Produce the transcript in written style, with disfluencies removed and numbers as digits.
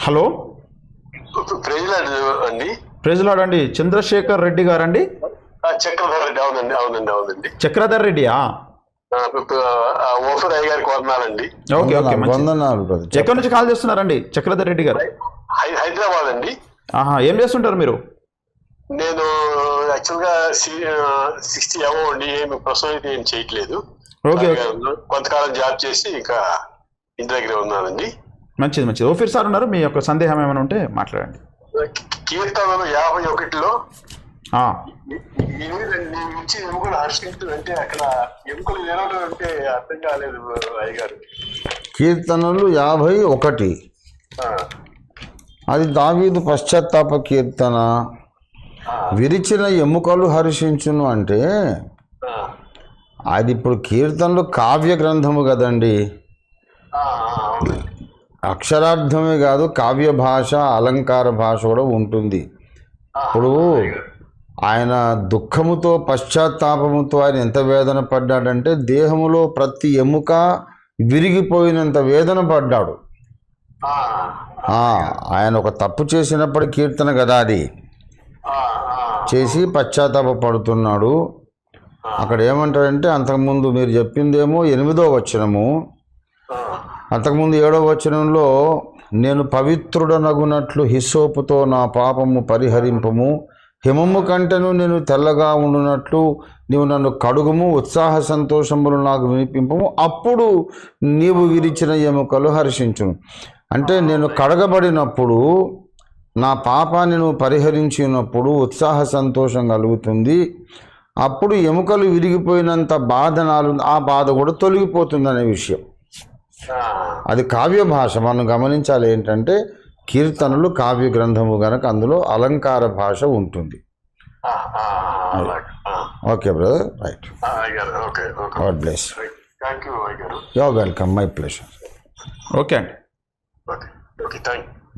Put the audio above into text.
Hello, అండి. ప్రెజలాడ్ అండి. చంద్రశేఖర్ రెడ్డి గారండి? చక్రధర్ రెడ్డి. అవునండి అవునండి అవునండి. చక్రధర్ రెడ్డియా? ఓఫర్ అయ్య గారికి వందనాలండి. ఓకే ఓకే, వందనాలు. ఎక్కడి నుంచి కాల్ చేస్తున్నారండి చక్రధర్ రెడ్డి గారు? హైదరాబాద్ అండి. ఏం చేస్తుంటారు మీరు? నేను యాక్చువల్గా 60 అబవ్ అండి. ఏమి ప్రస్తుతం అయితే ఏం చేయట్లేదు. ఓకే, కొంతకాలం జాబ్ చేసి ఇంకా ఇంటి దగ్గర ఉన్నానండి. మంచిది మంచిది. ఓఫీర్ సార్ ఉన్నారు, మీ యొక్క సందేహం ఏమైనా ఉంటే మాట్లాడండి. కీర్తనలు 51లో ఆ, నుంచి ఎముకలు హర్షించు అంటే అక్కడ ఎముకలు వినడం అంటే అర్థం కాలేదు అయ్యగారు. కీర్తనలు 51 అది దావీదు పశ్చాత్తాప కీర్తన. విరిచిన ఎముకలు హర్షించును అంటే అది ఇప్పుడు కీర్తనలు కావ్య గ్రంథము కదండి. అక్షరార్థమే కాదు, కావ్య భాష, అలంకార భాష కూడా ఉంటుంది. ఇప్పుడు ఆయన దుఃఖముతో పశ్చాత్తాపముతో ఆయన ఎంత వేదన పడ్డాడంటే దేహములో ప్రతి ఎముక విరిగిపోయినంత వేదన పడ్డాడు. ఆయన ఒక తప్పు చేసినప్పుడు కీర్తన కదా అది, చేసి పశ్చాత్తాప పడుతున్నాడు. అక్కడ ఏమంటాడంటే అంతకుముందు మీరు చెప్పిందేమో 8వ వచనము, అంతకుముందు 7వ వచనంలో నేను పవిత్రుడనగునట్లు హిస్సోపుతో నా పాపము పరిహరింపము, హిమము కంటెను నేను తెల్లగా ఉండునట్లు నీవు నన్ను కడుగుము, ఉత్సాహ సంతోషములు నాకు వినిపింపము, అప్పుడు నీవు విరిచిన ఎముకలు హర్షించును. అంటే నేను కడగబడినప్పుడు, నా పాపాన్ని నువ్వు పరిహరించినప్పుడు ఉత్సాహ సంతోషం కలుగుతుంది. అప్పుడు ఎముకలు విరిగిపోయినంత బాధ ఆ బాధ కూడా తొలగిపోతుంది అనే విషయం. అది కావ్య భాష. మనం గమనించాలి ఏంటంటే కీర్తనలు కావ్య గ్రంథము కనుక అందులో అలంకార భాష ఉంటుంది. Okay brother, right. God bless. You are welcome, my pleasure. Okay అండి. Okay, thank you.